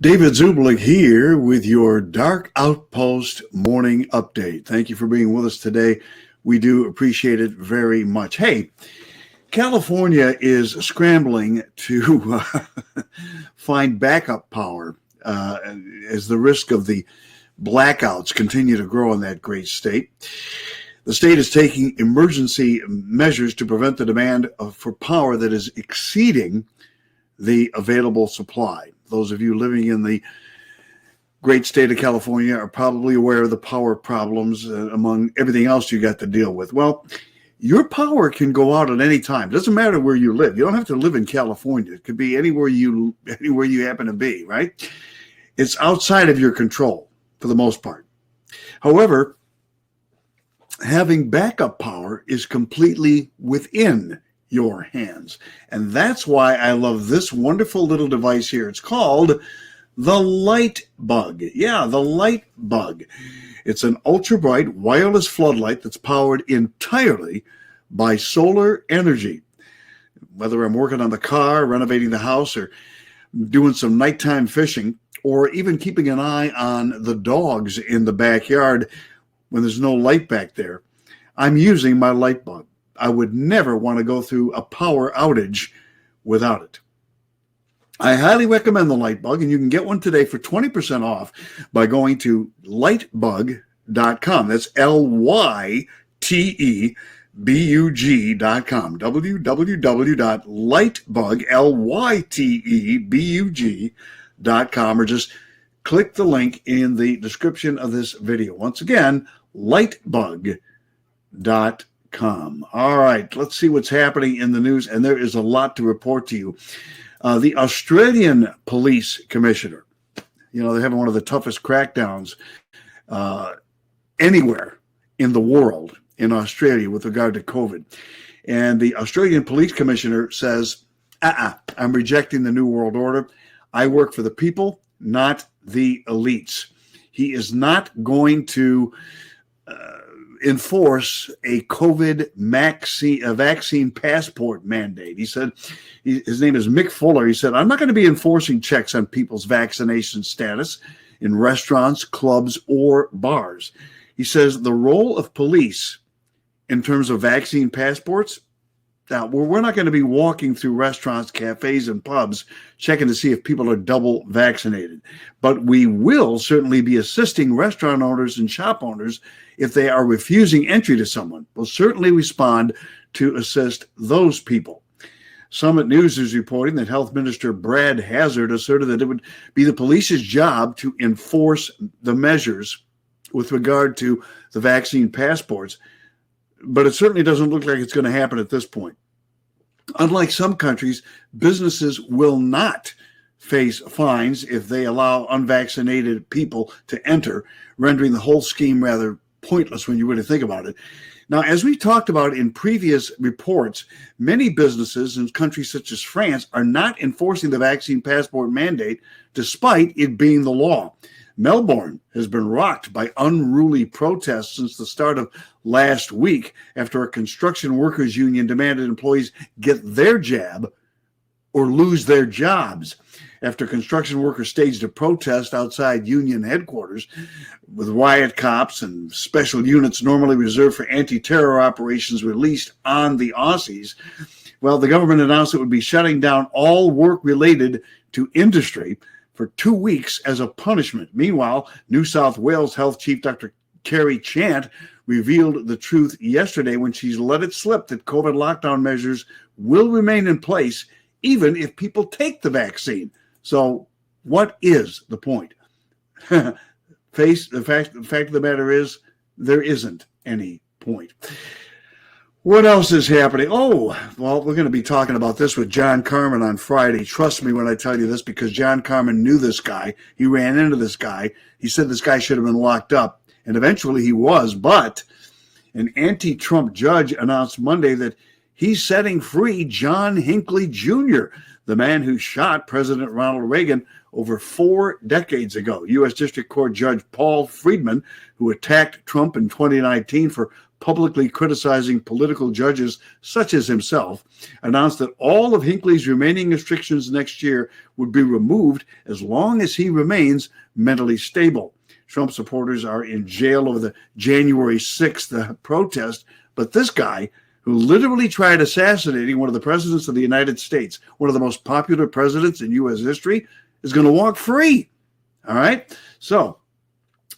David Zublick here with your Dark Outpost morning update. Thank you for being with us today. We do appreciate it very much. Hey, California is scrambling to find backup power as the risk of the blackouts continue to grow in that great state. The state is taking emergency measures to prevent the demand for power that is exceeding the available supply. Those of you living in the great state of California are probably aware of the power problems among everything else you got to deal with. Well, your power can go out at any time. It doesn't matter where you live. You don't have to live in California. It could be anywhere you happen to be, right? It's outside of your control for the most part. However, having backup power is completely within your hands. And that's why I love this wonderful little device here. It's called the Light Bug. Yeah, the Light Bug. It's an ultra bright wireless floodlight that's powered entirely by solar energy. Whether I'm working on the car, renovating the house, or doing some nighttime fishing, or even keeping an eye on the dogs in the backyard when there's no light back there, I'm using my Light Bug. I would never want to go through a power outage without it. I highly recommend the Light Bug, and you can get one today for 20% off by going to lightbug.com. That's LYTEBUG.com. www.lightbug.com, or just click the link in the description of this video. Once again, lightbug.com. All right, let's see what's happening in the news, and there is a lot to report to you. The Australian police commissioner, they're having one of the toughest crackdowns anywhere in the world in Australia with regard to COVID. And the Australian police commissioner says, I'm rejecting the New World Order. I work for the people, not the elites. He is not going to enforce a COVID vaccine passport mandate. He said, his name is Mick Fuller. He said, I'm not going to be enforcing checks on people's vaccination status in restaurants, clubs, or bars. He says the role of police in terms of vaccine passports, now we're not going to be walking through restaurants, cafes, and pubs checking to see if people are double vaccinated. But we will certainly be assisting restaurant owners and shop owners if they are refusing entry to someone. We'll certainly respond to assist those people. Summit News is reporting that Health Minister Brad Hazard asserted that it would be the police's job to enforce the measures with regard to the vaccine passports, but it certainly doesn't look like it's going to happen at this point. Unlike some countries, businesses will not face fines if they allow unvaccinated people to enter, rendering the whole scheme rather pointless when you really think about it. Now, as we talked about in previous reports, many businesses in countries such as France are not enforcing the vaccine passport mandate despite it being the law. Melbourne has been rocked by unruly protests since the start of last week after a construction workers union demanded employees get their jab or lose their jobs. After construction workers staged a protest outside union headquarters with riot cops and special units normally reserved for anti-terror operations released on the Aussies, well, the government announced it would be shutting down all work related to industry for 2 weeks as a punishment. Meanwhile, New South Wales Health Chief Dr. Kerry Chant revealed the truth yesterday when she's let it slip that COVID lockdown measures will remain in place even if people take the vaccine. So what is the point? The fact of the matter is there isn't any point. What else is happening? Oh, well, we're going to be talking about this with John Carmen on Friday. Trust me when I tell you this, because John Carmen knew this guy. He ran into this guy. He said this guy should have been locked up, and eventually he was. But an anti-Trump judge announced Monday that he's setting free John Hinckley Jr., the man who shot President Ronald Reagan over 4 decades ago. U.S. District Court Judge Paul Friedman, who attacked Trump in 2019 for publicly criticizing political judges such as himself, announced that all of Hinckley's remaining restrictions next year would be removed as long as he remains mentally stable. Trump supporters are in jail over the January 6th protest, but this guy, who literally tried assassinating one of the presidents of the United States, one of the most popular presidents in U.S. history, is going to walk free. All right? So,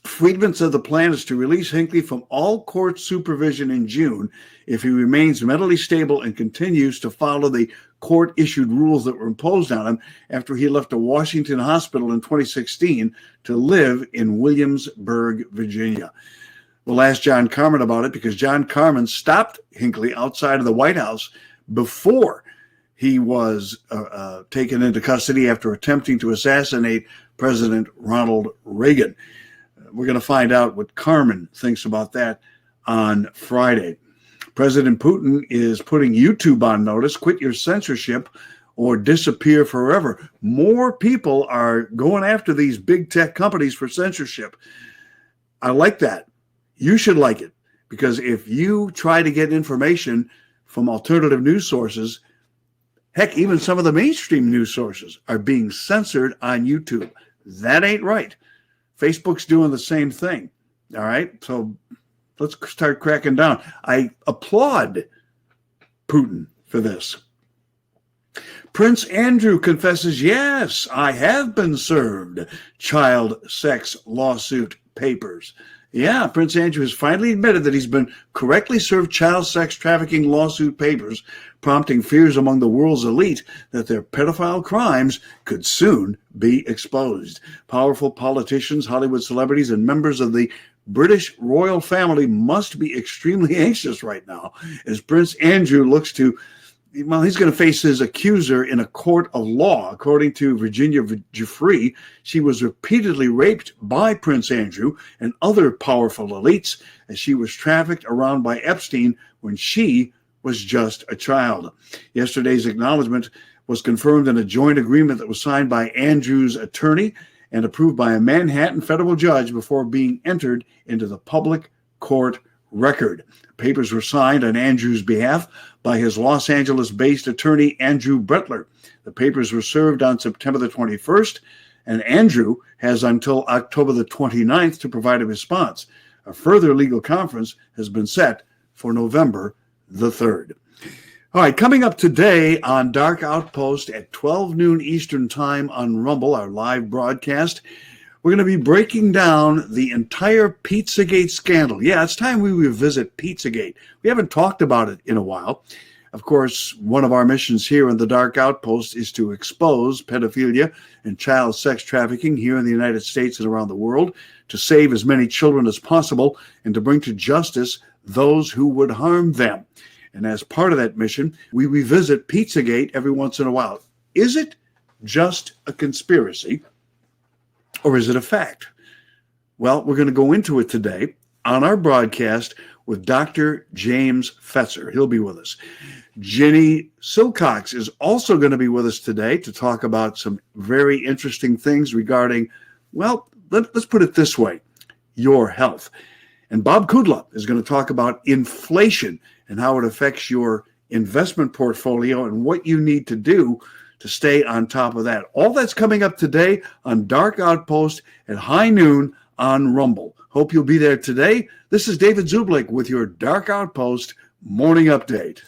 Friedman said the plan is to release Hinckley from all court supervision in June if he remains mentally stable and continues to follow the court-issued rules that were imposed on him after he left a Washington hospital in 2016 to live in Williamsburg, Virginia. We'll ask John Carmen about it because John Carmen stopped Hinckley outside of the White House before he was taken into custody after attempting to assassinate President Ronald Reagan. We're going to find out what Carmen thinks about that on Friday. President Putin is putting YouTube on notice. Quit your censorship or disappear forever. More people are going after these big tech companies for censorship. I like that. You should like it, because if you try to get information from alternative news sources, heck, even some of the mainstream news sources are being censored on YouTube. That ain't right. Facebook's doing the same thing. All right. So let's start cracking down. I applaud Putin for this. Prince Andrew confesses, yes, I have been served child sex lawsuit papers. Yeah, Prince Andrew has finally admitted that he's been correctly served child sex trafficking lawsuit papers, prompting fears among the world's elite that their pedophile crimes could soon be exposed. Powerful politicians, Hollywood celebrities, and members of the British royal family must be extremely anxious right now as Prince Andrew looks to, well, he's going to face his accuser in a court of law. According to Virginia Giuffre, she was repeatedly raped by Prince Andrew and other powerful elites as she was trafficked around by Epstein when she was just a child. Yesterday's acknowledgement was confirmed in a joint agreement that was signed by Andrew's attorney and approved by a Manhattan federal judge before being entered into the public court record. Papers were signed on Andrew's behalf by his Los Angeles-based attorney, Andrew Brettler. The papers were served on September the 21st, and Andrew has until October the 29th to provide a response. A further legal conference has been set for November the 3rd. All right, coming up today on Dark Outpost at 12 noon Eastern Time on Rumble, our live broadcast, we're going to be breaking down the entire Pizzagate scandal. Yeah, it's time we revisit Pizzagate. We haven't talked about it in a while. Of course, one of our missions here in the Dark Outpost is to expose pedophilia and child sex trafficking here in the United States and around the world, to save as many children as possible, and to bring to justice those who would harm them. And as part of that mission, we revisit Pizzagate every once in a while. Is it just a conspiracy, or is it a fact? Well, we're going to go into it today on our broadcast with Dr. James Fetzer. He'll be with us. Jenny Silcox is also going to be with us today to talk about some very interesting things regarding, well, let's put it this way, your health. And Bob Kudla is going to talk about inflation and how it affects your investment portfolio and what you need to do to stay on top of that. All that's coming up today on Dark Outpost at high noon on Rumble. Hope you'll be there today. This is David Zublick with your Dark Outpost Morning Update.